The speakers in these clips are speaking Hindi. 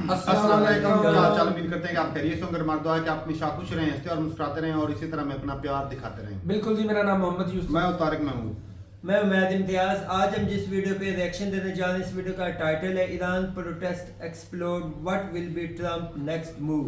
अस्सलाम वालेकुम। क्या हाल चाल? उम्मीद करते हैं कि आप खैरियत से होंगे। हमारी दुआ है कि आप हमेशा खुश रहें, हंसते और मुस्कुराते रहें और इसी तरह में अपना प्यार दिखाते रहें। बिल्कुल जी, मेरा नाम मोहम्मद यूसुफ। मैं तारिक में हूँ। मैं उमैद इम्तियाज। आज हम जिस वीडियो पे रिएक्शन देने जा रहे हैं, इस वीडियो का टाइटल है Iran protest explode, what will be Trump next move.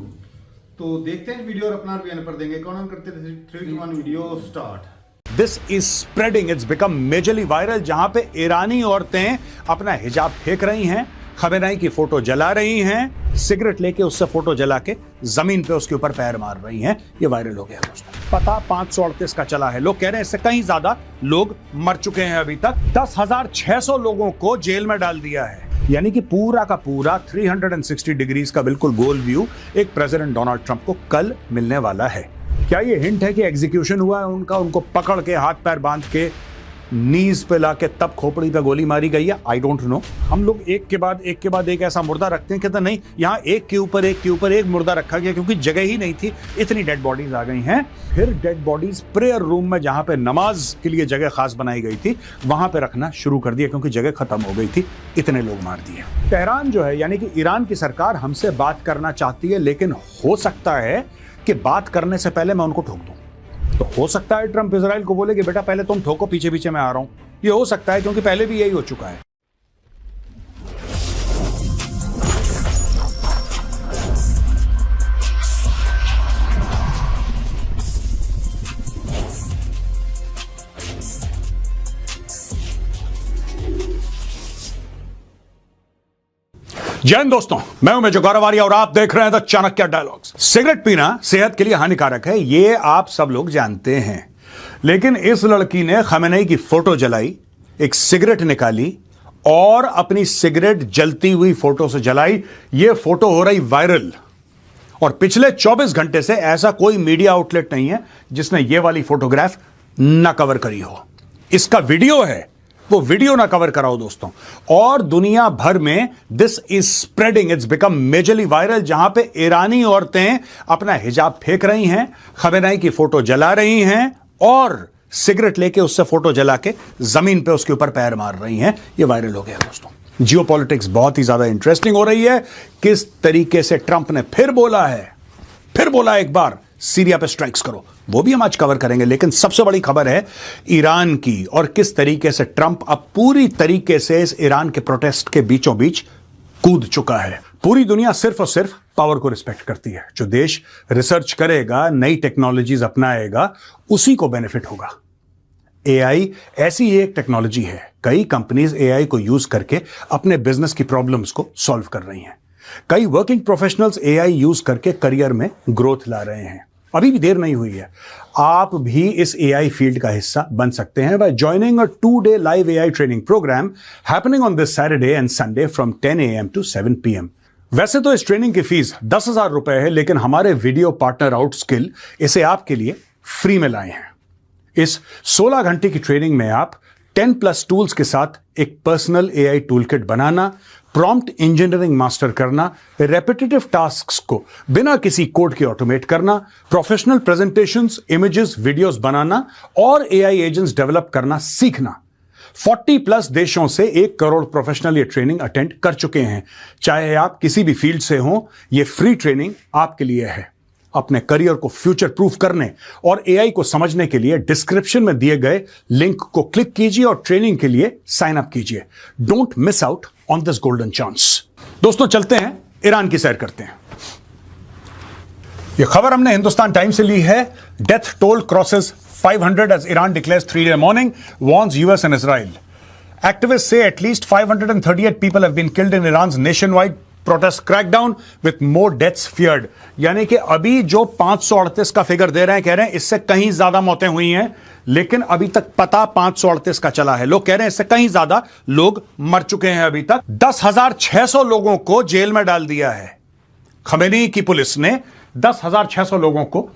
तो देखते हैं वीडियो और अपना रिव्यू पर देंगे। कौन करते थे 3, 2, 1 video start. This is spreading, it's become majorly viral, जहां पे ईरानी औरतें अपना हिजाब फेंक रही हैं, खमेनेई की फोटो जला रही हैं, सिगरेट लेके उससे फोटो जला के जमीन पे उसके ऊपर पैर मार रही हैं। ये वायरल हो गया दोस्तों। पता 538 का चला है। लोग कह रहे हैं इससे कहीं ज्यादा लोग मर चुके हैं। अभी तक 10,600 लोगों को जेल में डाल दिया है। यानी कि पूरा का पूरा 360 डिग्रीज का बिल्कुल गोल व्यू एक प्रेसिडेंट डोनाल्ड ट्रंप को कल मिलने वाला है। क्या ये हिंट है कि एग्जीक्यूशन हुआ है उनका? उनको पकड़ के हाथ पैर बांध के नीज पे लाके तब खोपड़ी पे गोली मारी गई है? I don't know. हम लोग एक के बाद एक ऐसा मुर्दा रखते हैं, कहते नहीं, यहाँ एक के ऊपर एक मुर्दा रखा गया क्योंकि जगह ही नहीं थी, इतनी डेड बॉडीज आ गई हैं। फिर डेड बॉडीज प्रेयर रूम में, जहां पे नमाज के लिए जगह खास बनाई गई थी, वहां पे रखना शुरू कर दिया क्योंकि जगह खत्म हो गई थी, इतने लोग मार दिए। तेहरान जो है, यानी कि ईरान की सरकार हमसे बात करना चाहती है, लेकिन हो सकता है कि बात करने से पहले मैं उनको ठोक दूं। तो हो सकता है ट्रंप इजराइल को बोले कि बेटा पहले तुम ठोको, पीछे पीछे मैं आ रहा हूं। ये हो सकता है क्योंकि पहले भी यही हो चुका है। जय हिंद दोस्तों, मैं हूं मेजर गौरव आर्या और आप देख रहे हैं द चाणक्य डायलॉग्स। सिगरेट पीना सेहत के लिए हानिकारक है, ये आप सब लोग जानते हैं, लेकिन इस लड़की ने खमेनेई की फोटो जलाई, एक सिगरेट निकाली और अपनी सिगरेट जलती हुई फोटो से जलाई। ये फोटो हो रही वायरल और पिछले 24 घंटे से ऐसा कोई मीडिया आउटलेट नहीं है जिसने ये वाली फोटोग्राफ ना कवर करी हो। इसका वीडियो है, वो वीडियो ना कवर कराओ दोस्तों। और दुनिया भर में this is spreading, it's become majorly viral, जहां पे ईरानी औरतें अपना हिजाब फेंक रही हैं, खमेनेई की फोटो जला रही हैं और सिगरेट लेके उससे फोटो जला के जमीन पे उसके ऊपर पैर मार रही हैं। ये वायरल हो गया दोस्तों। जियोपॉलिटिक्स बहुत ही ज्यादा इंटरेस्टिंग हो रही है। किस तरीके से ट्रंप ने फिर बोला एक बार सीरिया पे स्ट्राइक्स करो, वो भी हम आज कवर करेंगे। लेकिन सबसे बड़ी खबर है ईरान की, और किस तरीके से ट्रंप अब पूरी तरीके से इस ईरान के प्रोटेस्ट के बीचों बीच कूद चुका है। पूरी दुनिया सिर्फ और सिर्फ पावर को रिस्पेक्ट करती है। जो देश रिसर्च करेगा, नई टेक्नोलॉजीज अपनाएगा, उसी को बेनिफिट होगा। एआई ऐसी एक टेक्नोलॉजी है, कई कंपनीज एआई को यूज करके अपने बिजनेस की प्रॉब्लम्स को सॉल्व कर रही हैं। कई वर्किंग प्रोफेशनल्स एआई यूज करके करियर में ग्रोथ ला रहे हैं। अभी भी देर नहीं हुई है, आप भी इस एआई फील्ड का हिस्सा बन सकते हैं by joining a 2-day live AI training program happening on this Saturday and Sunday from 10 AM to 7 PM। वैसे तो इस ट्रेनिंग की फीस 10,000 रुपए है, लेकिन हमारे वीडियो पार्टनर आउटस्किल इसे आपके लिए फ्री में लाए हैं। इस 16 घंटे की ट्रेनिंग में आप 10+ टूल्स के साथ एक पर्सनल एआई टूलकिट बनाना, प्रॉम्प्ट इंजीनियरिंग मास्टर करना, रेपिटेटिव टास्क्स को बिना किसी कोड के ऑटोमेट करना, प्रोफेशनल प्रेजेंटेशंस, इमेजेस, वीडियोस बनाना और एआई एजेंट्स डेवलप करना सीखना। 40+ देशों से 1 करोड़ प्रोफेशनल ये ट्रेनिंग अटेंड कर चुके हैं। चाहे आप किसी भी फील्ड से हो, ये फ्री ट्रेनिंग आपके लिए है। अपने करियर को फ्यूचर प्रूफ करने और एआई को समझने के लिए डिस्क्रिप्शन में दिए गए लिंक को क्लिक कीजिए और ट्रेनिंग के लिए साइन अप कीजिए। Don't miss out on this golden chance. दोस्तों चलते हैं, ईरान की सैर करते हैं। यह खबर हमने हिंदुस्तान टाइम्स से ली है। Death toll crosses 500 as Iran declares 3-day mourning, warns US and Israel. Activists say at least 538 people have been killed in Iran's nationwide protest crackdown with more deaths feared। यानी कि अभी जो 538 का फिगर दे रहे हैं, कह रहे हैं इससे कहीं ज्यादा मौतें हुई हैं, लेकिन अभी तक पता 538 का चला है। लोग कह रहे हैं इससे कहीं ज्यादा लोग मर चुके हैं। अभी तक 10,600 लोगों को जेल में डाल दिया है। खमेनेई की पुलिस ने 10,600 लोगों को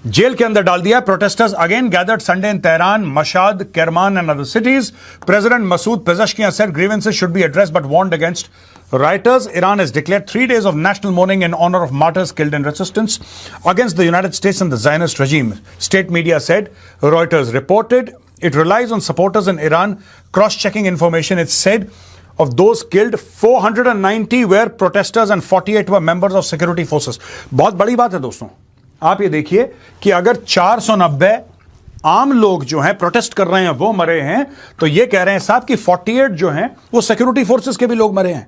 जेल के अंदर डाल दिया। Protesters again gathered Sunday in Tehran, Mashhad, Kerman and other cities. President Masoud Pezeshkian said grievances should be addressed but warned against rioters. Iran has declared 3 days of national mourning in honor of martyrs killed in resistance against the United States and the Zionist regime. State media said, Reuters reported, it relies on supporters in Iran cross-checking information. It said Of those killed, 490 were protesters and 48 were members of security forces. बहुत बड़ी बात है दोस्तों। आप ये देखिए कि अगर 490 आम लोग जो हैं प्रोटेस्ट कर रहे हैं वो मरे हैं, तो ये कह रहे हैं साहब कि 48 जो हैं वो सिक्योरिटी फोर्सेस के भी लोग मरे हैं।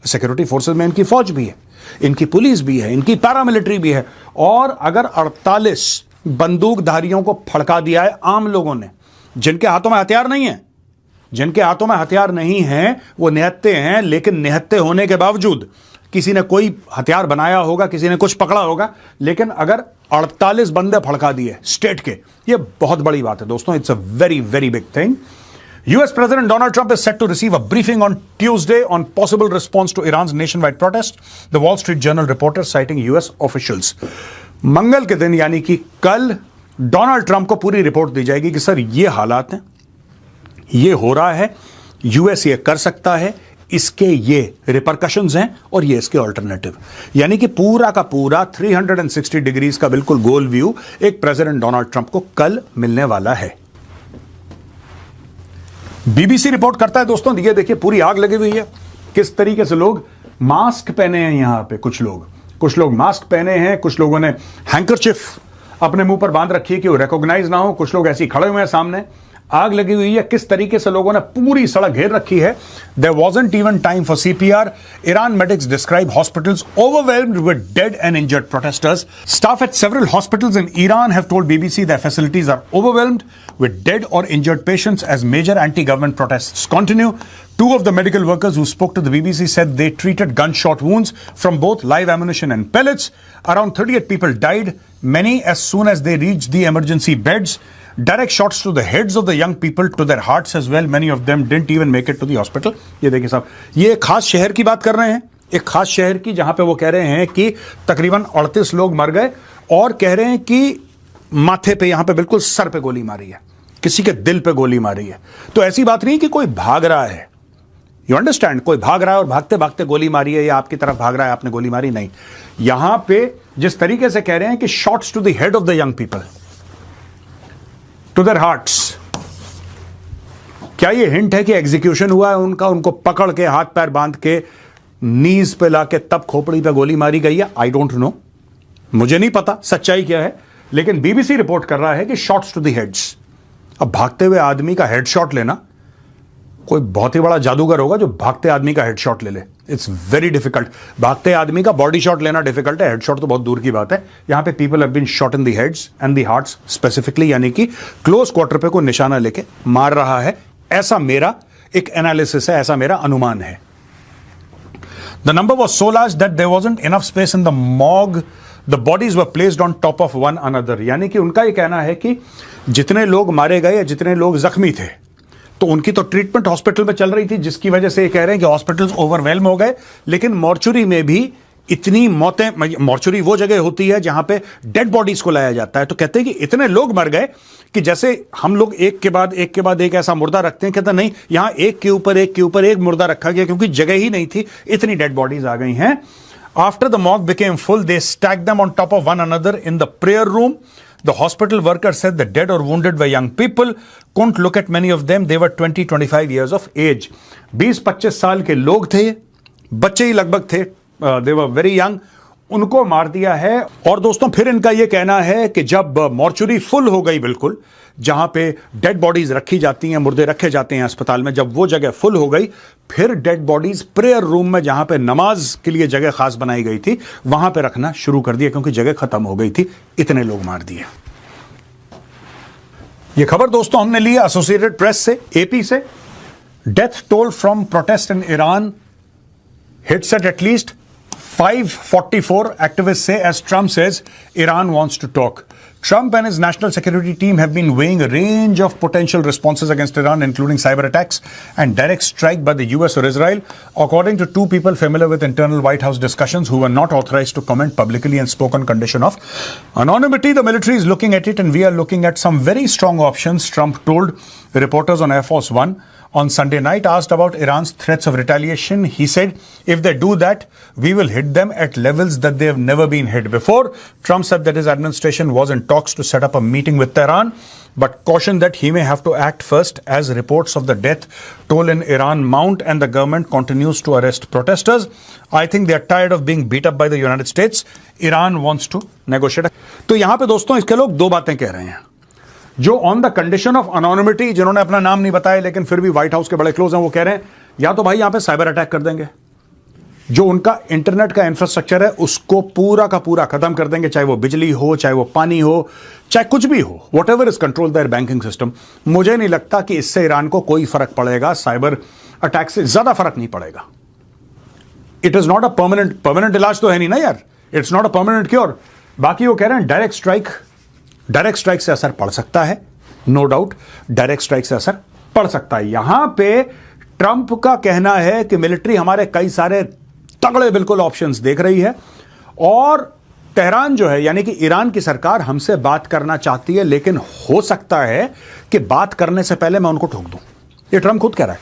सिक्योरिटी फोर्सेस में इनकी फौज भी है, इनकी पुलिस भी है, इनकी पैरामिलिट्री भी है। और अगर 48 बंदूकधारियों को फड़का दिया है आम लोगों ने, जिनके हाथों में हथियार नहीं है, जिनके हाथों में हथियार नहीं हैं, वो निहत्थे हैं, लेकिन निहत्थे होने के बावजूद किसी ने कोई हथियार बनाया होगा, किसी ने कुछ पकड़ा होगा, लेकिन अगर 48 बंदे फड़का दिए स्टेट के, ये बहुत बड़ी बात है दोस्तों। It's a very very big thing. US President Donald Trump is set to receive a briefing on Tuesday on possible response to Iran's nationwide protest, the Wall Street Journal reported citing US officials. मंगल के दिन यानी कि कल डोनाल्ड ट्रंप को पूरी रिपोर्ट दी जाएगी कि सर ये हालात हैं, ये हो रहा है, यूएस ये कर सकता है, इसके ये रिपरकशंस हैं और ये इसके ऑल्टरनेटिव। यानी कि पूरा का पूरा 360 डिग्रीज का बिल्कुल गोल व्यू एक प्रेसिडेंट डोनाल्ड ट्रंप को कल मिलने वाला है। बीबीसी रिपोर्ट करता है दोस्तों, ये देखिए पूरी आग लगी हुई है, किस तरीके से लोग मास्क पहने हैं। यहां पे कुछ लोग मास्क पहने हैं, कुछ लोगों ने हैंकरचिफ अपने मुंह पर बांध रखी है कि वो रिकॉग्नाइज ना हो, कुछ लोग ऐसे खड़े हुए हैं सामने। आग लगी हुई है, किस तरीके से लोगों ने पूरी सड़क घेर रखी है। There wasn't even time for CPR. Iran medics describe hospitals overwhelmed with dead and injured protesters. Staff at several hospitals in Iran have told BBC their facilities are overwhelmed with dead or injured patients as major anti-government protests continue. Two of the medical workers who spoke to the BBC said they treated gunshot wounds from both live ammunition and pellets. Around 38 people died, many as soon as they reached the emergency beds. Direct shots to the heads of the young people, to their hearts as well. Many of them didn't even make it to the hospital. ये देखिए साहब, ये एक खास शहर की बात कर रहे हैं, एक खास शहर की, जहां पे वो कह रहे हैं कि तकरीबन 38 लोग मर गए और कह रहे हैं कि माथे पे, यहां पे बिल्कुल सर पे गोली मारी है, किसी के दिल पे गोली मारी है। तो ऐसी बात नहीं कि कोई भाग रहा है, यू अंडरस्टैंड, कोई भाग रहा है और भागते भागते गोली मारी है या आपकी तरफ भाग रहा है आपने गोली मारी, नहीं। यहां पे जिस तरीके से कह रहे हैं कि shots to the head of the young people, to their hearts, क्या ये हिंट है कि एग्जीक्यूशन हुआ है उनका, उनको पकड़ के हाथ पैर बांध के नीज पे लाके तब खोपड़ी पे गोली मारी गई है? आई डोंट नो, मुझे नहीं पता सच्चाई क्या है, लेकिन बीबीसी रिपोर्ट कर रहा है कि शॉट्स टू द हेड्स। अब भागते हुए आदमी का हेडशॉट लेना, कोई बहुत ही बड़ा जादूगर होगा जो भागते आदमी का हेडशॉट ले ले। It's very difficult. भागते आदमी का बॉडी शॉट लेना डिफिकल्ट है, हेडशॉट तो बहुत दूर की बात है। यहां पे people have been shot in the heads and the hearts specifically, यानी कि क्लोज क्वार्टर पे कोई निशाना लेके मार रहा है, ऐसा मेरा एक एनालिसिस है, ऐसा मेरा अनुमान है। The number was so large that there wasn't enough space in the morgue, the bodies were placed on top of one another. यानी कि उनका यह कहना है कि जितने लोग मारे गए या जितने लोग जख्मी थे, तो उनकी तो ट्रीटमेंट हॉस्पिटल में चल रही थी, जिसकी वजह से ये कह रहे हैं कि हॉस्पिटल्स ओवरवेल्म हो गए। लेकिन मॉर्चुरी में भी इतनी मौतें, मॉर्चुरी वो जगह होती है जहां पे डेड बॉडीज को लाया जाता है, तो कहते हैं कि इतने लोग मर गए कि जैसे हम लोग एक के बाद एक ऐसा मुर्दा रखते हैं, कहते नहीं, यहां एक के ऊपर एक मुर्दा रखा गया क्योंकि जगह ही नहीं थी, इतनी डेड बॉडीज आ गई हैं। After the morgue became full, they stacked them on top of one another in the prayer room. The hospital worker said the dead or wounded were young people. Couldn't look at many of them. They were 20-25 years of age. 20-25 साल के लोग थे, बच्चे ही लगभग थे, they were very young. उनको मार दिया है। और दोस्तों फिर इनका यह कहना है कि जब मॉर्चुरी फुल हो गई, बिल्कुल जहां पे डेड बॉडीज रखी जाती हैं, मुर्दे रखे जाते हैं अस्पताल में, जब वो जगह फुल हो गई, फिर डेड बॉडीज प्रेयर रूम में, जहां पे नमाज के लिए जगह खास बनाई गई थी, वहां पे रखना शुरू कर दिया क्योंकि जगह खत्म हो गई थी, इतने लोग मार दिए। ये खबर दोस्तों हमने ली है एसोसिएटेड प्रेस से, एपी से। Death toll from protest in Iran hits at least 544, activists say, as Trump says Iran wants to talk. Trump and his national security team have been weighing a range of potential responses against Iran, including cyber attacks and direct strike by the US or Israel, according to two people familiar with internal White House discussions who were not authorized to comment publicly and spoke on condition of anonymity. The military is looking at it and we are looking at some very strong options, Trump told reporters on Air Force One on Sunday night, asked about Iran's threats of retaliation. He said, if they do that, we will hit them at levels that they have never been hit before. Trump said that his administration was in talks to set up a meeting with Tehran, but cautioned that he may have to act first as reports of the death toll in Iran mount and the government continues to arrest protesters. I think they are tired of being beat up by the United States. Iran wants to negotiate. तो यहां पे दोस्तों इसके लोग दो बातें कह रहे हैं, जो on the condition of anonymity, जिन्होंने अपना नाम नहीं बताया लेकिन फिर भी व्हाइट हाउस के बड़े क्लोज हैं, वो कह रहे हैं या तो भाई यहां पे साइबर अटैक कर देंगे, जो उनका इंटरनेट का इंफ्रास्ट्रक्चर है उसको पूरा का पूरा खत्म कर देंगे, चाहे वो बिजली हो, चाहे वो पानी हो, चाहे कुछ भी हो, what ever is control their banking system. मुझे नहीं लगता कि इससे ईरान को कोई फर्क पड़ेगा, साइबर अटैक से ज्यादा फर्क नहीं पड़ेगा। It is not a permanent इलाज तो है नहीं ना यार, it's not a permanent cure. बाकी वो कह रहे हैं डायरेक्ट स्ट्राइक से असर पड़ सकता है, नो डाउट डायरेक्ट स्ट्राइक से असर पड़ सकता है। यहां पे ट्रंप का कहना है कि मिलिट्री हमारे कई सारे तगड़े बिल्कुल ऑप्शंस देख रही है और तेहरान जो है यानी कि ईरान की सरकार हमसे बात करना चाहती है, लेकिन हो सकता है कि बात करने से पहले मैं उनको ठोक दूं। ये ट्रंप खुद कह रहा है,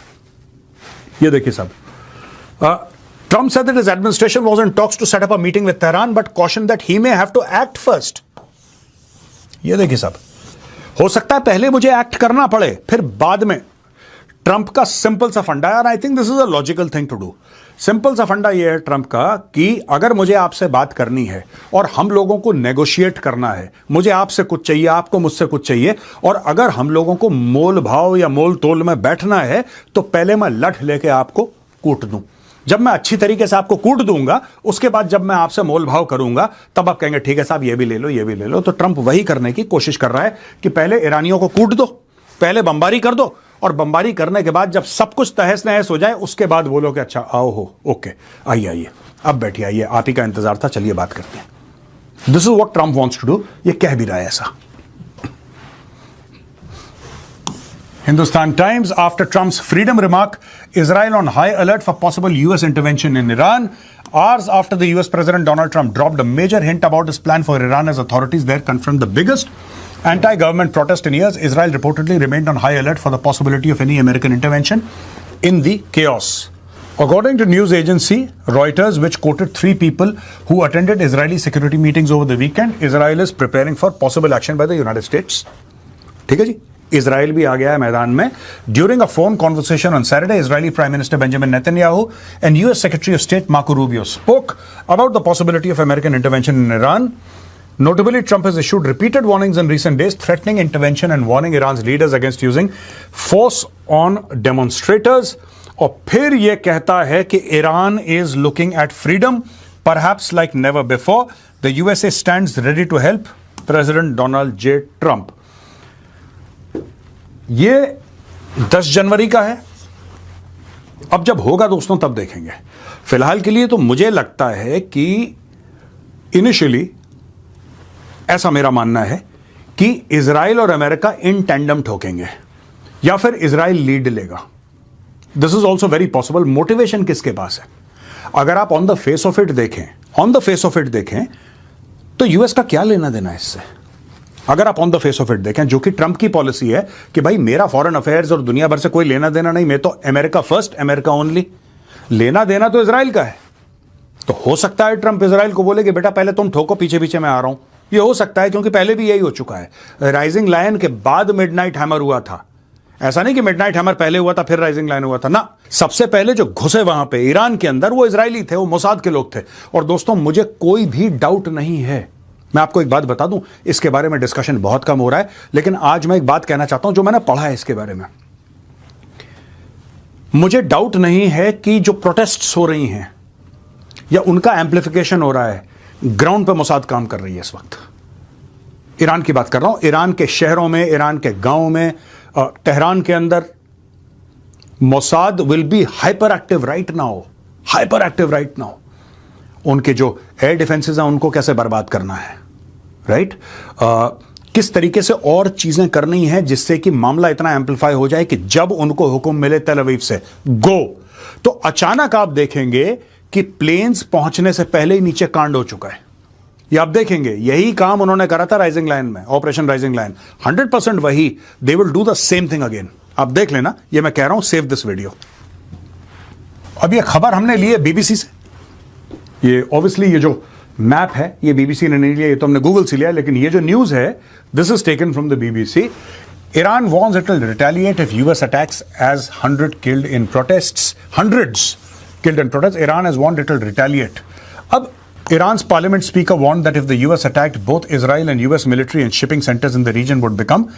ये देखिए साहब। Trump said that his administration was in talks to set up a meeting with Tehran, but cautioned that he may have to act first. ये देखिए साहब, हो सकता है पहले मुझे एक्ट करना पड़े फिर बाद में। ट्रंप का सिंपल सा फंडा है, I think this is a logical thing to do. Simple सा फंडा ये है ट्रंप का कि अगर मुझे आपसे बात करनी है और हम लोगों को नेगोशिएट करना है, मुझे आपसे कुछ चाहिए, आपको मुझसे कुछ चाहिए, और अगर हम लोगों को मोल भाव या मोल तोल में बैठना है तो पहले मैं लठ लेके आपको कूट दूं। जब मैं अच्छी तरीके से आपको कूट दूंगा, उसके बाद जब मैं आपसे मोल भाव करूंगा तब आप कहेंगे ठीक है साहब ये भी ले लो, ये भी ले लो। तो ट्रंप वही करने की कोशिश कर रहा है कि पहले ईरानियों को कूट दो, पहले बमबारी कर दो, और बमबारी करने के बाद जब सब कुछ तहस नहस हो जाए उसके बाद बोलो कि अच्छा आओ हो, ओके आइए आइए अब बैठिए, आइए आप ही का इंतजार था, चलिए बात करते हैं। This is what Trump wants to do, ये कह भी रहा है ऐसा। Hindustan Times, after Trump's freedom remark, Israel on high alert for possible US intervention in Iran. Hours after the US President Donald Trump dropped a major hint about his plan for Iran as authorities there confirmed the biggest anti-government protest in years, Israel reportedly remained on high alert for the possibility of any American intervention in the chaos. According to news agency Reuters, which quoted 3 people who attended Israeli security meetings over the weekend, Israel is preparing for possible action by the United States. ठीक है जी, इजराइल भी आ गया है मैदान में। During a phone conversation on Saturday, Israeli prime minister Benjamin Netanyahu and US secretary of state Marco Rubio spoke about the possibility of American intervention in Iran. Notably, Trump has issued repeated warnings in recent days, threatening intervention and warning Iran's leaders against using force on demonstrators. और फिर यह कहता है कि Iran is looking at freedom, perhaps like never before. The USA stands ready to help President Donald J. Trump. ये 10 जनवरी का है, अब जब होगा दोस्तों तब देखेंगे। फिलहाल के लिए तो मुझे लगता है कि इनिशियली ऐसा मेरा मानना है कि इजराइल और अमेरिका इन टैंडम ठोकेंगे या फिर इजराइल लीड लेगा। This is also very possible. Motivation किसके पास है? अगर आप on the face of it देखें तो यूएस का क्या लेना देना है इससे? अगर आप on the face of it देखें, जो कि ट्रंप की पॉलिसी है कि भाई मेरा फॉरेन अफेयर्स और दुनिया भर से कोई लेना देना नहीं, मैं तो अमेरिका फर्स्ट, अमेरिका ओनली, लेना देना तो इजराइल का है। तो हो सकता है ट्रंप इजराइल को बोले कि बेटा पहले तुम ठोको, पीछे पीछे मैं आ रहा हूं। ये हो सकता है क्योंकि पहले भी यही हो चुका है। राइजिंग लायन के बाद मिडनाइट हैमर हुआ था, ऐसा नहीं कि मिडनाइट हैमर पहले हुआ था फिर राइजिंग लायन हुआ था ना। सबसे पहले जो घुसे वहां पे ईरान के अंदर वो इजरायली थे, वो मोसाद के लोग थे। और दोस्तों मुझे कोई भी डाउट नहीं है, मैं आपको एक बात बता दूं, इसके बारे में डिस्कशन बहुत कम हो रहा है, लेकिन आज मैं एक बात कहना चाहता हूं जो मैंने पढ़ा है इसके बारे में। मुझे डाउट नहीं है कि जो प्रोटेस्ट्स हो रही हैं या उनका एम्प्लीफिकेशन हो रहा है, ग्राउंड पे मोसाद काम कर रही है इस वक्त। ईरान की बात कर रहा हूं, ईरान के शहरों में, ईरान के गांव में, तेहरान के अंदर Mossad will be hyper active right now. उनके जो एयर डिफेंसेस हैं उनको कैसे बर्बाद करना है, राइट? किस तरीके से और चीजें करनी है जिससे कि मामला इतना एम्पलीफाई हो जाए कि जब उनको हुक्म मिले तेल अवीव से गो, तो अचानक आप देखेंगे कि प्लेन्स पहुंचने से पहले ही नीचे कांड हो चुका है। ये आप देखेंगे, यही काम उन्होंने करा था राइजिंग लाइन में, ऑपरेशन राइजिंग लाइन, 100% वही, they will do the same thing again. आप देख लेना, ये मैं कह रहा हूं, सेव दिस वीडियो। अब ये खबर हमने ली है बीबीसी से। ये ऑब्वियसली ये जो मैप है ये बीबीसी ने नहीं लिया, ये तो हमने गूगल से लिया, लेकिन ये जो न्यूज है this is taken from the BBC. Iran warns it will retaliate if US attacks as 100 killed in protests. Hundreds killed in protests. Iran has warned it will retaliate. अब Iran's parliament speaker warned that if the US attacked both Israel and US military and shipping centers in the region would become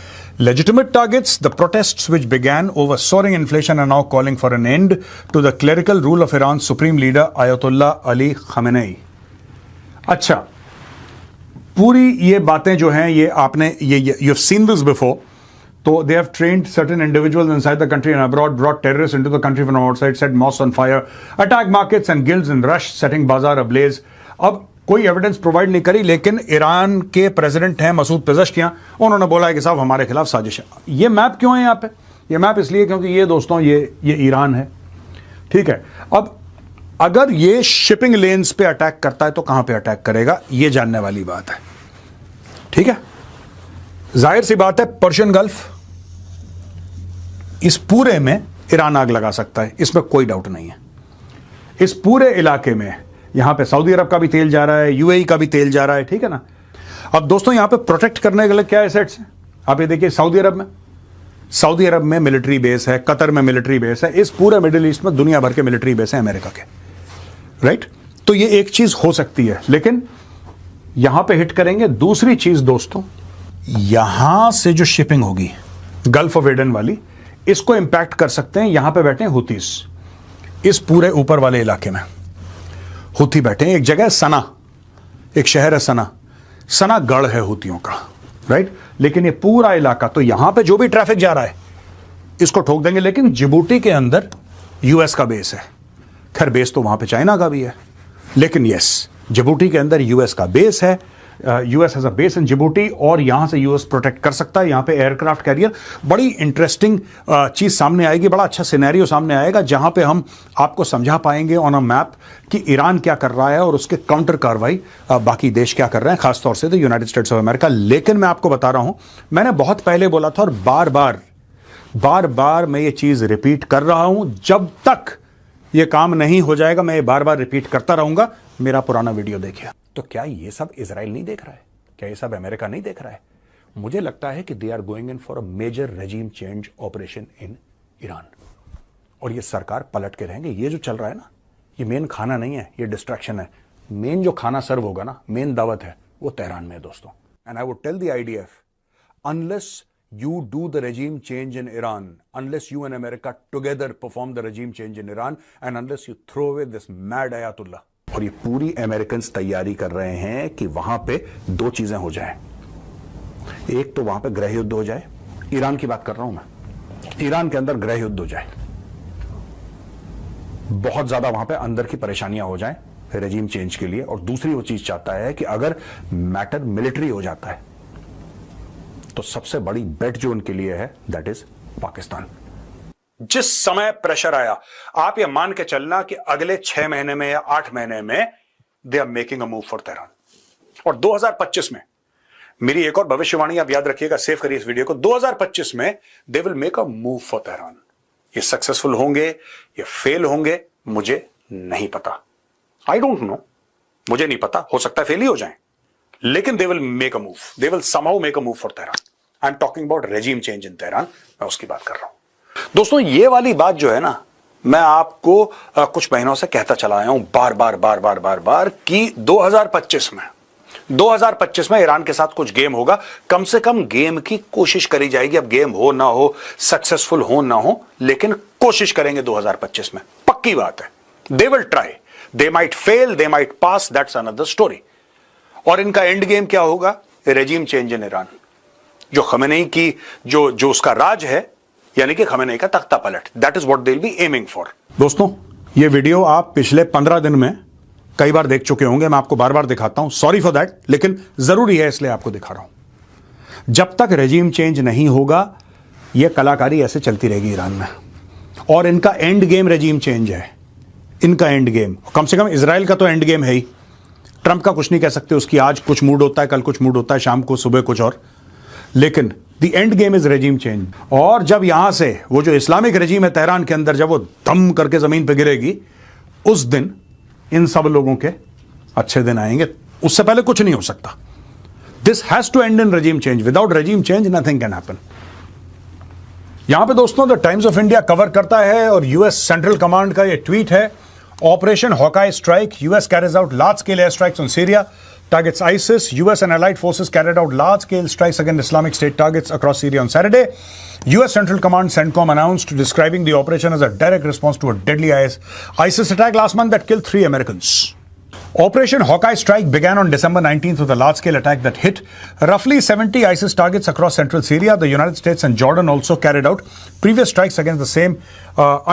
legitimate targets. The protests, which began over soaring inflation, are now calling for an end to the clerical rule of Iran's supreme leader Ayatollah Ali Khamenei. अच्छा, पूरी ये बातें जो हैं ये आपने you've seen this before. So they have trained certain individuals inside the country and abroad, brought terrorists into the country from outside, set mosques on fire, attacked markets and guilds in rush, setting bazaar ablaze. अब कोई एविडेंस प्रोवाइड नहीं करी, लेकिन ईरान के प्रेसिडेंट हैं मसूद पेज़ेश्कियां, उन्होंने बोला है कि साहब हमारे खिलाफ साजिश है। ये मैप क्यों है यहाँ पे? ये मैप इसलिए क्योंकि ये दोस्तों ये ईरान है, ठीक है। अब अगर ये शिपिंग लेन्स पे अटैक करता है तो कहां पे अटैक करेगा, ये जानने वाली बात है, ठीक है। जाहिर सी बात है, पर्शियन गल्फ, इस पूरे में ईरान आग लगा सकता है, इसमें कोई डाउट नहीं है। इस पूरे इलाके में यहां पे सऊदी अरब का भी तेल जा रहा है, यूएई का भी तेल जा रहा है, ठीक है ना। अब दोस्तों यहां पे प्रोटेक्ट करने के लिए क्या एसेट्स हैं, आप ये देखिए। सऊदी अरब में मिलिट्री बेस है, कतर में मिलिट्री बेस है, इस पूरे मिडिल ईस्ट में दुनिया भर के मिलिट्री बेस है अमेरिका के, राइट। तो ये एक चीज हो सकती है, लेकिन यहां पे हिट करेंगे। दूसरी चीज दोस्तों, यहां से जो शिपिंग होगी गल्फ ऑफ एडन वाली, इसको इंपैक्ट कर सकते हैं। यहां पे बैठे हैं हुतीस, इस पूरे ऊपर वाले इलाके में हुती बैठे हैं। एक जगह है सना, एक शहर है सना गढ़ है हुतियों का, राइट। लेकिन ये पूरा इलाका, तो यहां पे जो भी ट्रैफिक जा रहा है इसको ठोक देंगे। लेकिन जिबूटी के अंदर यूएस का बेस है, खैर बेस तो वहां पे चाइना का भी है, लेकिन यस, जिबूटी के अंदर यूएस का बेस है। US has a base in Djibouti और यहां से यूएस प्रोटेक्ट कर सकता है। यहां पे एयरक्राफ्ट कैरियर, बड़ी इंटरेस्टिंग चीज सामने आएगी, बड़ा अच्छा सिनेरियो सामने आएगा, जहां पे हम आपको समझा पाएंगे ऑन अ मैप कि ईरान क्या कर रहा है और उसके काउंटर कार्रवाई बाकी देश क्या कर रहे हैं, खासतौर से the United states of America. लेकिन मैं आपको बता रहा हूं, मैंने बहुत पहले बोला था और बार बार मैं ये चीज रिपीट कर रहा हूं, जब तक ये काम नहीं हो जाएगा मैं ये बार बार रिपीट करता रहूंगा। मेरा पुराना वीडियो देखिए। तो क्या ये सब इजराइल नहीं देख रहा है? क्या ये सब अमेरिका नहीं देख रहा है? मुझे लगता है कि they are going in for a major regime change operation in Iran, और ये सरकार पलट के रहेंगे। ये जो चल रहा है ना, ये मेन खाना नहीं है, ये डिस्ट्रैक्शन है। मेन जो खाना सर्व होगा ना, मेन दावत है, वो तेहरान में है दोस्तों। And I would tell the IDF, unless you do the regime change in Iran, unless you and America together perform the regime change in Iran, and unless you throw away this mad Ayatollah। और ये पूरी अमेरिकन्स तैयारी कर रहे हैं कि वहां पे दो चीजें हो जाएं। एक तो वहां पे गृह युद्ध हो जाए, ईरान की बात कर रहा हूं मैं, ईरान के अंदर गृह युद्ध हो जाए, बहुत ज्यादा वहां पे अंदर की परेशानियां हो जाएं रेजिम चेंज के लिए। और दूसरी वो चीज चाहता है कि अगर मैटर मिलिट्री हो जाता है तो सबसे बड़ी बेट जो उनके लिए है दैट इज पाकिस्तान। जिस समय प्रेशर आया, आप ये मान के चलना कि अगले 6 महीने में या 8 महीने में they are making a move for Tehran. और 2025 में, मेरी एक और भविष्यवाणी आप याद रखिएगा, सेव करिए इस वीडियो को, 2025 में they will make a move for Tehran. ये सक्सेसफुल होंगे, ये फेल होंगे, मुझे नहीं पता, आई डोंट नो, मुझे नहीं पता, हो सकता है फेल ही हो जाए, लेकिन they will make a move, they will somehow make a move for Tehran. I am talking about regime change in Tehran, मैं उसकी बात कर रहा हूं दोस्तों। ये वाली बात जो है ना, मैं आपको कुछ महीनों से कहता चला आया हूं बार बार कि 2025 में ईरान के साथ कुछ गेम होगा। कम से कम गेम की कोशिश करी जाएगी। अब गेम हो ना हो, सक्सेसफुल हो ना हो, लेकिन कोशिश करेंगे 2025 में, पक्की बात है। They will try, they might fail, they might pass, that's another story. और इनका एंड गेम क्या होगा? Regime change in Iran. जो खमेनेई की जो उसका राज है, यानी कि खमेनेई का तख्ता पलट, that is what they will be aiming for. दोस्तों, ये वीडियो आप पिछले 15 दिन में कई बार देख चुके होंगे, मैं आपको बार बार दिखाता हूं, सॉरी फॉर दैट, लेकिन जरूरी है इसलिए आपको दिखा रहा हूं। जब तक रेजिम चेंज नहीं होगा, यह कलाकारी ऐसे चलती रहेगी ईरान में। और इनका एंड गेम रेजिम चेंज है, इनका एंड गेम। कम से कम इजराइल का तो एंड गेम है ही। ट्रंप का कुछ नहीं कह सकते, उसकी आज कुछ मूड होता है, कल कुछ मूड होता है, शाम को, सुबह कुछ और। लेकिन the end game is regime change. और जब यहां से वो जो इस्लामिक रेजिम है तेहरान के अंदर, जब वो दम करके जमीन पे गिरेगी, उस दिन इन सब लोगों के अच्छे दिन आएंगे। उससे पहले कुछ नहीं हो सकता। This has to end in regime change. Without regime change nothing can happen. यहां पे दोस्तों the Times of India cover करता है और यूएस सेंट्रल कमांड का ये ट्वीट है, operation Hawkeye strike, US carries out large scale air strikes on Syria, targets ISIS. US and allied forces carried out large-scale strikes against Islamic State targets across Syria on Saturday. US Central Command CENTCOM announced, describing the operation as a direct response to a deadly ISIS attack last month that killed 3 Americans. Operation Hawkeye Strike began on December 19th with a large-scale attack that hit roughly 70 ISIS targets across central Syria. The United States and Jordan also carried out previous strikes against the same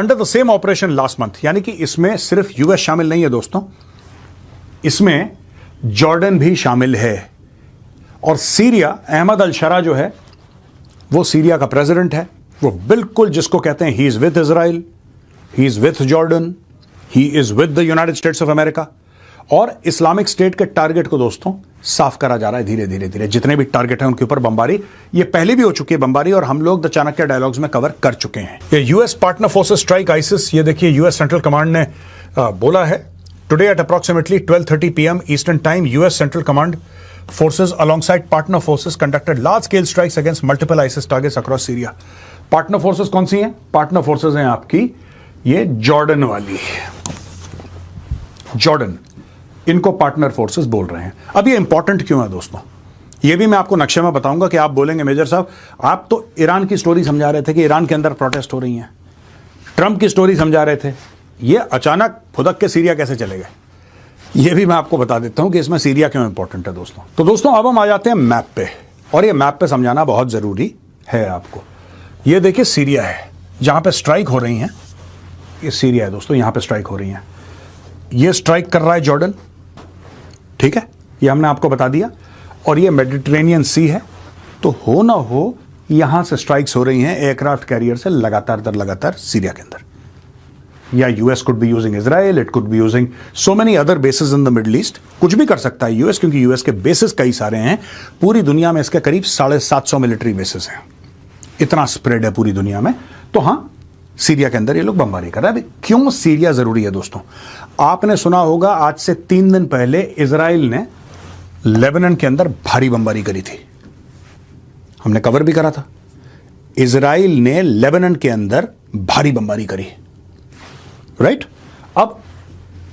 under the same operation last month. यानी कि इसमें सिर्फ US शामिल नहीं है दोस्तों, इसमें जॉर्डन भी शामिल है। और सीरिया, अहमद अल शरा जो है वो सीरिया का प्रेसिडेंट है, वो बिल्कुल जिसको कहते हैं he is with Israel, he is with Jordan, he is with the United states of America. और इस्लामिक स्टेट के टारगेट को दोस्तों साफ करा जा रहा है धीरे धीरे धीरे। जितने भी टारगेट हैं उनके ऊपर बमबारी, ये पहले भी हो चुकी है बमबारी, और हम लोग द चाणक्य डायलॉग्स में कवर कर चुके हैं। ये US partner forces strike ISIS, ये देखिए यूएस सेंट्रल कमांड ने बोला है, today at approximately 12:30 p.m. Eastern Time, U.S. Central Command forces alongside partner forces conducted large-scale strikes against multiple ISIS targets across Syria. Partner forces कौन सी हैं? Partner forces हैं आपकी ये जॉर्डन वाली, जॉर्डन, इनको पार्टनर फोर्सेस बोल रहे हैं। अब ये इंपॉर्टेंट क्यों है दोस्तों, ये भी मैं आपको नक्शे में बताऊंगा कि आप बोलेंगे मेजर साहब आप तो ईरान की स्टोरी समझा रहे थे कि ईरान के अंदर प्रोटेस्ट हो रही हैं, ट्रंप की स्टोरी समझा रहे थे, ये अचानक फुदक के सीरिया कैसे चले गए, ये भी मैं आपको बता देता हूं कि इसमें सीरिया क्यों इंपॉर्टेंट है दोस्तों। तो दोस्तों अब हम आ जाते हैं मैप पे, और ये मैप पे समझाना बहुत जरूरी है आपको। ये देखिए सीरिया है जहां पे स्ट्राइक हो रही हैं, ये सीरिया है दोस्तों, यहां पे स्ट्राइक हो रही हैं। ये स्ट्राइक कर रहा है जॉर्डन, ठीक है, ये हमने आपको बता दिया। और ये मेडिटेरेनियन सी है, तो हो ना हो यहां से स्ट्राइक्स हो रही हैं एयरक्राफ्ट कैरियर से लगातार सीरिया के अंदर। या US could be using Israel, it could be using so many other basis in the middle east. कुछ भी कर सकता है यूएस, क्योंकि यूएस के बेसिस कई सारे हैं पूरी दुनिया में, इसके करीब 750 मिलिट्री बेसिस हैं, इतना स्प्रेड है पूरी दुनिया में। तो हां, सीरिया के अंदर ये लोग बमबारी कर रहे हैं। क्यों सीरिया जरूरी है दोस्तों, आपने सुना होगा आज से 3 दिन पहले इजराइल ने लेबनान के अंदर भारी बमबारी करी थी, हमने कवर भी करा था। इजराइल ने लेबनान के अंदर भारी बमबारी करी, राइट। अब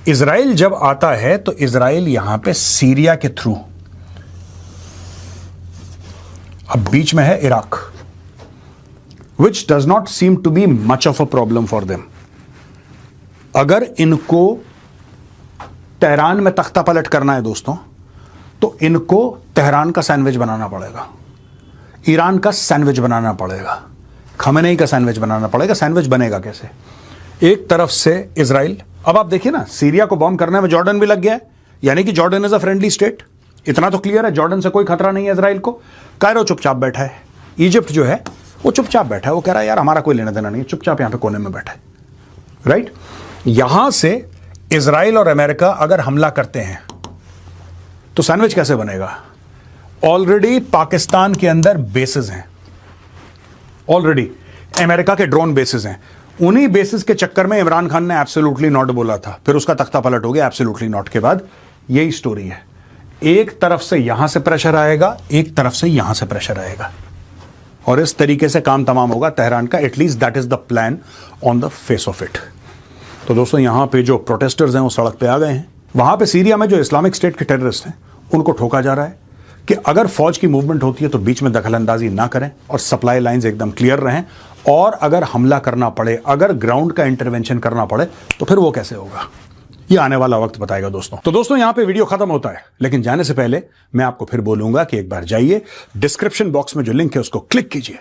इजराइल जब आता है तो इजराइल यहां पे सीरिया के थ्रू, अब बीच में है Iraq, which does not seem to be much of a problem for them. अगर इनको तेहरान में तख्ता पलट करना है दोस्तों, तो इनको तेहरान का सैंडविच बनाना पड़ेगा, ईरान का सैंडविच बनाना पड़ेगा, खमेनेई का सैंडविच बनाना पड़ेगा। सैंडविच बनेगा कैसे, एक तरफ से इजराइल, अब आप देखिए ना सीरिया को बॉम्ब करने में जॉर्डन भी लग गया है, यानी कि Jordan is a friendly state, इतना तो क्लियर है, जॉर्डन से कोई खतरा नहीं है इजराइल को। कायरो चुपचाप बैठा है, इजिप्ट जो है वो चुपचाप बैठा है, वो कह रहा है यार हमारा कोई लेना देना नहीं है, चुपचाप यहां पे कोने में बैठा है, राइट। यहां से इजराइल और अमेरिका अगर हमला करते हैं तो सैंडविच कैसे बनेगा। ऑलरेडी पाकिस्तान के अंदर बेसिस हैं, ऑलरेडी अमेरिका के ड्रोन बेसिस हैं, उन्हीं बेसिस के चक्कर में इमरान खान ने एब्सोल्युटली नॉट बोला था, फिर उसका तख्ता पलट हो गया एब्सोल्युटली नॉट के बाद। यही स्टोरी है, एक तरफ से यहां से प्रेशर आएगा, एक तरफ से यहां से प्रेशर आएगा, और इस तरीके से काम तमाम होगा तेहरान का। At least that is the plan on the face of it. तो दोस्तों यहां पे जो प्रोटेस्टर्स हैं वो सड़क पे आ गए हैं। वहां पे सीरिया में जो इस्लामिक स्टेट के टेररिस्ट हैं उनको ठोका जा रहा है कि अगर फौज की मूवमेंट होती है तो बीच में दखलंदाजी ना करें और सप्लाई लाइंस एकदम क्लियर रहें, और अगर हमला करना पड़े, अगर ग्राउंड का इंटरवेंशन करना पड़े तो फिर वो कैसे होगा, ये आने वाला वक्त बताएगा दोस्तों। तो दोस्तों यहां पे वीडियो खत्म होता है, लेकिन जाने से पहले मैं आपको फिर बोलूंगा कि एक बार जाइए डिस्क्रिप्शन बॉक्स में जो लिंक है उसको क्लिक कीजिए।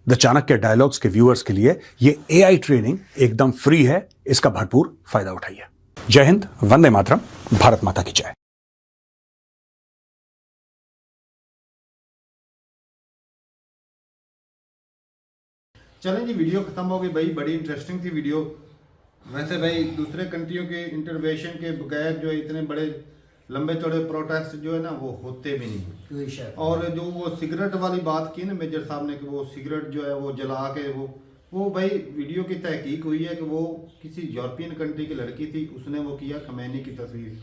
द चाणक्य डायलॉग्स के व्यूअर्स के लिए ये एआई ट्रेनिंग एकदम फ्री है, इसका भरपूर फायदा उठाइए। जय हिंद, वंदे मातरम, भारत माता की जय। चलें जी, वीडियो खत्म हो गई भाई, बड़ी इंटरेस्टिंग थी वीडियो। वैसे भाई दूसरे कंट्रियों के इंटरवेंशन के बगैर जो इतने बड़े लंबे चौड़े प्रोटेस्ट जो है ना वो होते भी नहीं। कोई शक और जो वो सिगरेट वाली बात की ना मेजर साहब ने कि वो सिगरेट जो है वो जला के वो भाई वीडियो की तहकीक हुई है कि वो किसी यूरोपियन कंट्री की लड़की थी, उसने वो किया खमैनी की तस्वीर।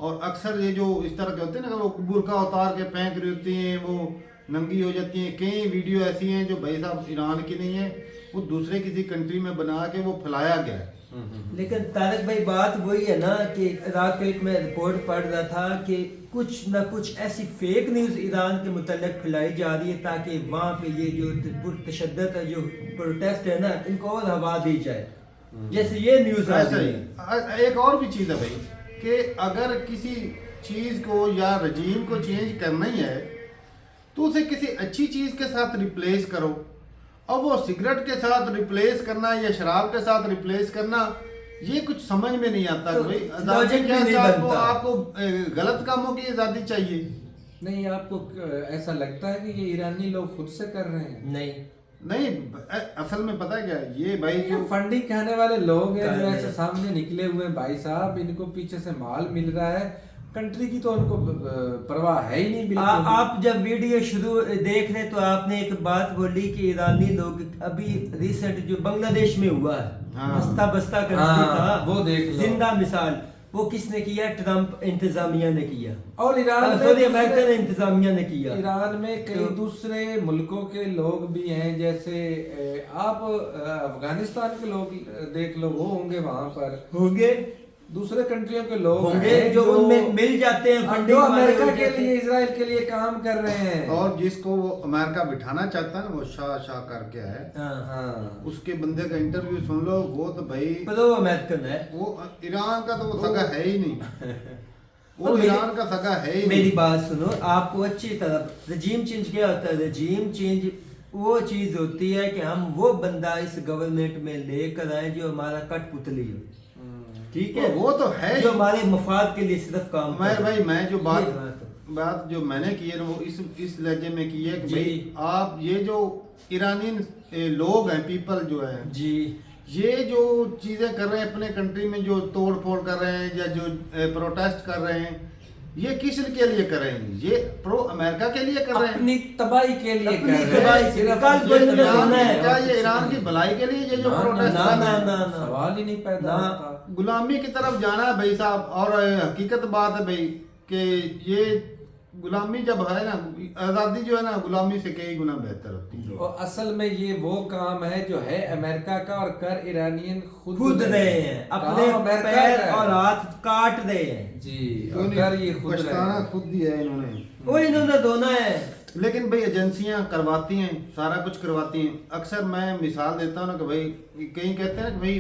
और अक्सर ये जो इस तरह के होते हैं ना कि वो बुर्का उतार के फेंक रही होती हैं, वो नंगी हो जाती हैं, कई वीडियो ऐसी हैं जो भाई साहब ईरान की नहीं है, वो दूसरे किसी कंट्री में बना के वो फैलाया गया है। लेकिन तारक भाई बात वही है ना कि रात को एक मैं रिपोर्ट पढ़ रहा था कि कुछ ना कुछ ऐसी फेक न्यूज़ ईरान के मुतल्लिक फैलाई जा रही है ताकि वहाँ पे ये जो पुरतशद्दद जो प्रोटेस्ट है ना इनको और हवा दी जाए, जैसे ये न्यूज़ आ रही है। एक और भी चीज़ है भाई कि अगर किसी चीज़ को या रजीम को चेंज करना ही है तो उसे किसी अच्छी चीज़ के साथ रिप्लेस करो। अब वो सिगरेट के साथ रिप्लेस करना या शराब के साथ रिप्लेस करना ये कुछ समझ में नहीं आता कि भाई आज़ादी लॉजिक क्या भी नहीं है, आपको बनता। आपको गलत कामों की आज़ादी चाहिए। नहीं, आपको ऐसा लगता है कि ये ईरानी लोग खुद से कर रहे हैं? नहीं नहीं असल में पता है क्या है? ये भाई ये जो फंडिंग खाने वाले लोग हैं जो करने ऐसे हैं। सामने निकले हुए हैं भाई साहब, इनको पीछे से माल मिल रहा है, कंट्री की तो उनको परवाह है ही नहीं बिल्कुल। आप जब वीडियो शुरू देख रहे तो आपने एक बात बोली कि ईरानी लोग अभी रिसेंट जो बांग्लादेश में हुआ है, हाँ। बस्ता बस्ता कंट्री हाँ, था, वो देख लो। जिंदा मिसाल, वो किसने किया? ट्रम्प इंतजामिया ने किया, और ईरान में सऊदी अमेरिकन इंतजामिया ने किया। ईरान में कई तो- दूसरे मुल्कों के लोग भी हैं, जैसे आप अफगानिस्तान के लोग देख लो, वो होंगे वहां पर, होंगे दूसरे कंट्रियों के लोग होंगे हैं जो उनमें मिल जाते हैं, जो फंडिंग वाले अमेरिका हो के जाते लिए हैं। इजराइल के लिए काम कर रहे हैं। और जिसको वो अमेरिका बिठाना चाहता है ना वो शाह शाह करके है, हाँ। हाँ, उसके बंदे का इंटरव्यू सुन लो, वो तो भाई पर वो अमेरिकन है। वो ईरान का तो वो सगा है ही नहीं, वो और मेरी- ईरान का सगा है ही मेरी नहीं। बात सुनो, आपको अच्छी तरह रजीम चेंज क्या होता है? रजीम चेंज वो चीज होती है कि हम वो बंदा इस गवर्नमेंट में लेकर आए जो हमारा कठपुतली हो, ठीक है, वो तो है ही। जो हमारे मफाद के लिए सिर्फ काम मैं करे। भाई मैं जो ये बात बात है। बात जो मैंने की है ना वो इस लहजे में की है कि जी। भाई आप ये जो ईरानी लोग हैं, पीपल जो है, जी ये जो चीजें कर रहे हैं अपने कंट्री में, जो तोड़ फोड़ कर रहे हैं या जो प्रोटेस्ट कर रहे हैं, ये किस के लिए कर रहे हैं? ये प्रो अमेरिका के लिए कर रहे हैं, अपनी तबाही के लिए अपनी कर रहे तबाही हैं। के लिए। सिर्फ कल अपनी कोई तबाही ईरान के है, लिए। क्या ये ईरान की भलाई के लिए ये जो ना, प्रोटेस्ट ना कर ना रहे हैं? ना ना सवाल ही नहीं पैदा ना। होता। गुलामी की तरफ जाना है भाई साहब। और हकीकत बात है भाई कि ये गुलामी जब है ना, आज़ादी जो है ना गुलामी से कई गुना बेहतर होती है। और असल में ये वो काम है जो है अमेरिका का, और कर ईरानियन खुद रहे हैं, अपने काम अमेरिका पैर का है। और हाथ काट रहे हैं, जी, क्यों और नहीं? कर ये खुद रहे पछताना हैं। खुद दिया है इन्होंने। वो इन्होंने धोना है। लेकिन भाई एजेंसियां करवाती हैं, सारा कुछ करवाती हैं। अक्सर मैं मिसाल देता हूँ ना कि भाई कहीं कहते हैं कि भाई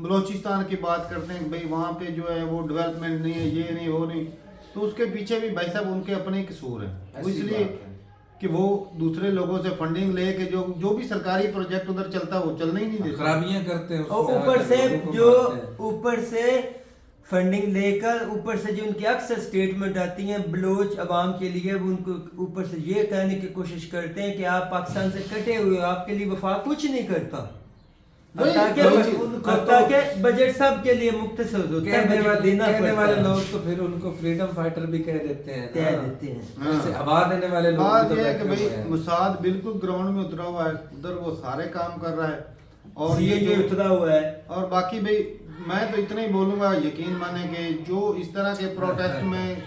बलोचिस्तान की बात करते हैं, भाई वहाँ पे जो है वो डेवलपमेंट नहीं है, ये नहीं वो नहीं, तो उसके पीछे भी भाई साहब उनके अपने ही कसूर हैं। वो ऐसी इसलिए बात है। कि वो दूसरे लोगों से फंडिंग लेके जो भी सरकारी प्रोजेक्ट उधर चलता है वो चलने ही नहीं देते। खराबियां करते हैं और उसमें ऊपर आकर से लोगों को जो मारते हैं। ऊपर से फंडिंग लेकर ऊपर से जो उनकी अक्सर स्टेटमेंट आती हैं बलोच अवाम के लिए, वो उनको ऊपर से ये कहने की कोशिश करते हैं कि आप पाकिस्तान से कटे हुए हो, आपके लिए वफा कुछ नहीं करता। वही- ताकि वही चीज़। उनको ताकि बजट सब के लिए मुख्तसर होता है, कहने बजट वाले देना कहने पड़ता वाले है। लोग तो फिर उनको फ्रीडम फाइटर भी कह देते हैं ना। कह देते हैं। हाँ। ऐसे हवा देने वाले लोग बात भी तो ये है कि बैठे भाई हुए हैं। मुसाद बिल्कुल ग्राउंड में उतरा हुआ है, उधर वो सारे काम कर रहा है। और ये जो- उतरा हुआ है। और बाकी भाई मैं तो इतना ही बोलूंगा, यकीन माने कि जो इस तरह के प्रोटेस्ट में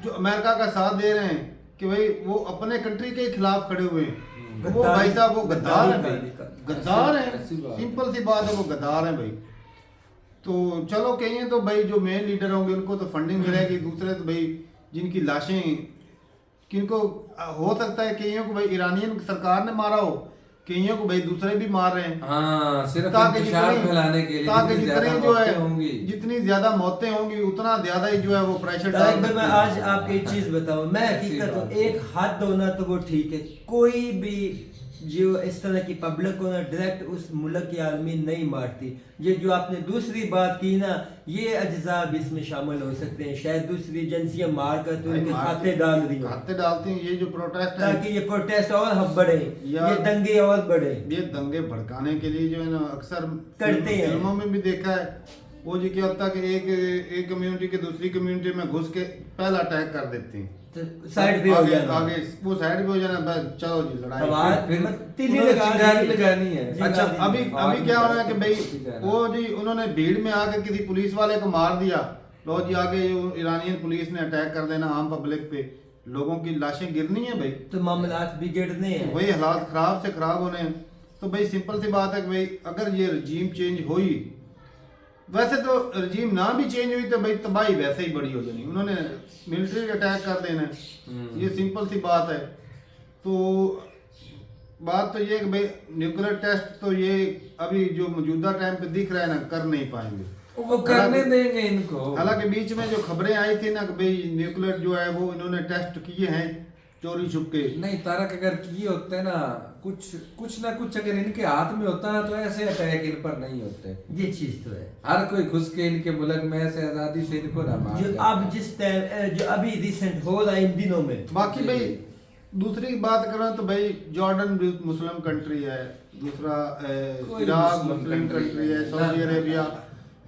जो अमेरिका का साथ दे रहे हैं कि भाई वो अपने कंट्री के खिलाफ खड़े हुए हैं, वो भाई साहब वो गद्दार हैं भाई, गद्दार हैं। ऐसी बात है। सिंपल सी बात है, वो गद्दार हैं भाई। तो चलो कहिए तो भाई जो मेन लीडर होंगे उनको तो फंडिंग मिलेगी, दूसरे तो भाई जिनकी लाशें किनको हो सकता है कईयों को भाई ईरानियन सरकार ने मारा हो, कईयों को भाई दूसरे भी मार रहे हैं, हाँ, सिर्फ ताकि इंतशार फैलाने के लिए ताकि जितनी जितने ज्यादा जो है मौतें होंगी। जितनी ज्यादा मौतें होंगी उतना ज्यादा ही जो है वो प्रेशर तारक डाल भाई मैं आज आपको एक चीज बताऊं, मैं ऐसी हकीकत बात हूं, है। एक हाथ होना तो वो ठीक है, कोई भी जो इस तरह की पब्लिक को ना डायरेक्ट उस मुल्क की आदमी नहीं मारती। ये जो आपने दूसरी बात की ना, ये अज्जा भी इसमें शामिल हो सकते हैं, शायद दूसरी एजेंसियां मार कर तो उनके खाते डाल रही हो खाते डालते हैं। ये जो प्रोटेस्ट है, ताकि ये प्रोटेस्ट और हम बढ़े, या- ये दंगे और बढ़े। ये दंगे भड़काने के लिए जो है ना अक्सर करते हैं। फिल्मों में भी देखा है वो जी क्या होता है कि एक कम्युनिटी के दूसरी कम्युनिटी में घुस के पहला अटैक कर देते हैं, तो साइड पे हो आगे जाना। आगे वो साइड पे हो जाना, बस चलो जी लड़ाई। आवाज फिर तीली उन्होंने लगा चिंगारी दी। लगानी है। अच्छा जिंगा अभी दी। अभी क्या हो रहा है कि भाई जाना। वो जी उन्होंने भीड़ में आके किसी पुलिस वाले को मार दिया, लो जी आगे ईरानियन पुलिस ने अटैक कर देना आम पब्लिक पे, लोगों की लाशें गिरनी है भाई, तो मामलात बिगड़ने हैं। वही हालात खराब से खराब होने हैं। तो भाई सिंपल सी बात है कि भाई अगर ये रजीम चेंज हुई, वैसे तो रजीम ना भी चेंज हुई तो भाई तबाही वैसे ही बड़ी हो जानी, उन्होंने मिलिट्री अटैक कर देना है, ये सिंपल सी बात है। तो बात तो ये कि भाई न्यूक्लियर टेस्ट तो ये अभी जो मौजूदा टाइम पे दिख रहा है ना, कर नहीं पाएंगे। वो करने देंगे इनको। हालांकि बीच में जो खबरें आई थी ना कि भाई न्यूक्लियर जो है वो इन्होंने टेस्ट किए हैं चोरी छुपके, नहीं तारक अगर किए होते ना कुछ ना कुछ अगर इनके हाथ में होता है तो ऐसे अटैक इन पर नहीं होते। ये चीज तो है हर कोई घुस के इनके मुल्क में ऐसे आजादी से इनको ना मार जो देता अब है। जिस टाइम जो अभी रिसेंट हो रहा है इन दिनों में। बाकी भाई दूसरी बात करें तो भाई जॉर्डन भी मुस्लिम कंट्री है, दूसरा कोई इराक मुस्लिम मुस्लिम country कंट्री है, नहीं। सऊदी अरेबिया,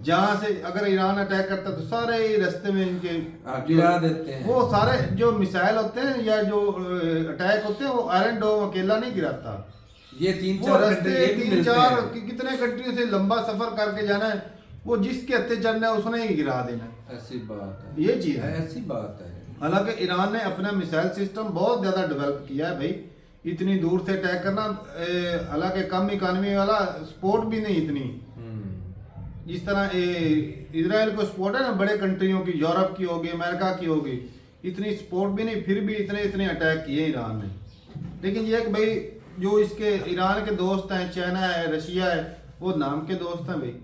जहाँ से अगर ईरान अटैक करता तो सारे ही रास्ते में इनके गिरा देते हैं। वो सारे जो मिसाइल होते हैं या जो अटैक होते हैं वो आयरन डोम अकेला नहीं गिराता, ये तीन वो चार रास्ते घंटे ये भी तीन मिलते चार हैं। कितने कंट्रियों से लंबा सफर करके जाना है, वो जिसके हत्थे चलना है उसने ही गिरा देना है। ऐसी बात है, ये चीज है। ऐसी बात है। हालांकि ईरान ने अपना मिसाइल सिस्टम बहुत ज्यादा डेवलप किया है भाई, इतनी दूर से अटैक करना, हालांकि कम इकानमी वाला स्पोर्ट भी नहीं इतनी, जिस तरह इजराइल को सपोर्ट है ना बड़े कंट्रियों की, यूरोप की होगी, अमेरिका की होगी, इतनी सपोर्ट भी नहीं, फिर भी इतने इतने अटैक किए ईरान ने। लेकिन ये कि भाई जो इसके ईरान के दोस्त हैं, चाइना है, रशिया है, वो नाम के दोस्त हैं भाई,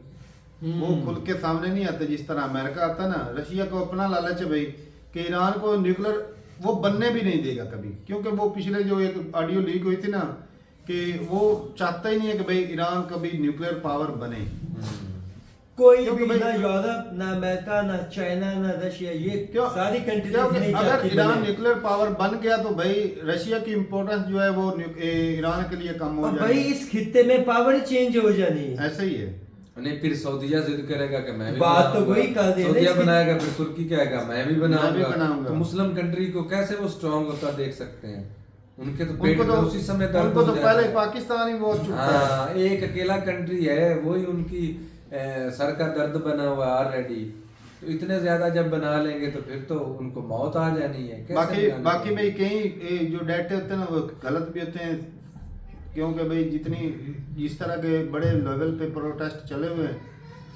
वो खुल के सामने नहीं आते जिस तरह अमेरिका आता है ना। रशिया को अपना लालच है भाई कि ईरान को न्यूक्लियर वो बनने भी नहीं देगा कभी, क्योंकि वो पिछले जो एक ऑडियो लीक हुई थी ना कि वो चाहता ही नहीं है कि भाई ईरान कभी न्यूक्लियर पावर बने। कोई क्योंकि भी भाई- ना यूरोप ना अमेरिका ना चाइना ना रशिया, ये क्यों सारी कंट्रीज क्योंकि नहीं अगर चाहती ईरान बने। न्यूक्लियर पावर बन गया तो भाई रशिया की इम्पोर्टेंस जो है वो ईरान के लिए कम हो और भाई जाएगी। इस खित्ते में पावर चेंज हो जानी है। ऐसा ही है। नहीं फिर सऊदीया जिद करेगा कि मैं भी बात तो बनाऊंगा। वही कर रहे हैं ना सऊदीया इसकी। बनाएगा, फिर तुर्की कहेगा मैं भी बनाऊंगा। बनाऊंगा। तो मुस्लिम कंट्री को कैसे वो स्ट्रांग होता देख सकते हैं? उनके तो पेट उनको में तो उसी समय दर्द उनको तो हो पहले जाएगा। पाकिस्तान ही बहुत चुपता है। हाँ, एक अकेला कंट्री है, वही उनकी सर का दर्द बना हुआ ऑलरेडी। तो इतने ज्यादा जब बना लेंगे तो फिर तो उनको मौत आ जानी है। कैसे बाकी बना बाकी लेंगे? भाई कई जो डेटे होते हैं ना वो गलत भी होते हैं, क्योंकि भाई जितनी जिस तरह के बड़े लेवल पे प्रोटेस्ट चले हुए हैं,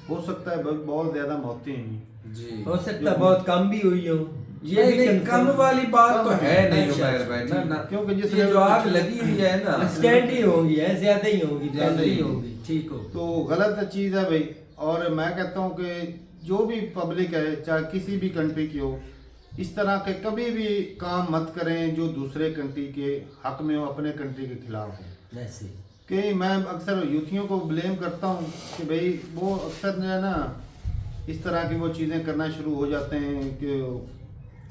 हो सकता है बहुत ज्यादा मौतें हैं। जी हो सकता है बहुत कम भी हुई हो। ये नहीं कम वाली बात तो है नहीं अच्छा, उमर भाई ना ना, क्योंकि जिस ये जो level पे आग चल- लगी हुई है ना स्टैंड ही होगी है, ज्यादा ही होगी, ज्यादा ज्यादा ही ही होगी। ठीक हो तो गलत चीज़ है भाई। और मैं कहता हूँ कि जो भी पब्लिक है चाहे किसी भी कंट्री की हो, इस तरह के कभी भी काम मत करें जो दूसरे कंट्री के हक में हो, अपने कंट्री के खिलाफ हो। ऐसे कि मैं अक्सर यूथियों को ब्लेम करता हूँ कि भाई वो अक्सर जो है ना इस तरह की वो चीज़ें करना शुरू हो जाते हैं कि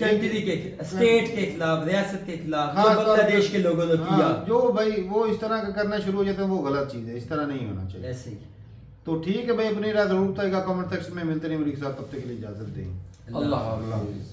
कंट्री के स्टेट के खिलाफ, रियासत के खिलाफ, जो खास तौर बांग्लादेश पे- के लोगों ने हाँ, किया। जो भाई वो इस तरह का करना शुरू हो जाते हैं, वो गलत चीज़ है, इस तरह नहीं होना चाहिए। ऐसे ही तो ठीक है भाई, अपनी राय जरूर बताएगा कमेंट सेक्शन में। मिलते नहीं मेरे साथ, तब तक के लिए इजाजत दें। अल्लाह हाफिज।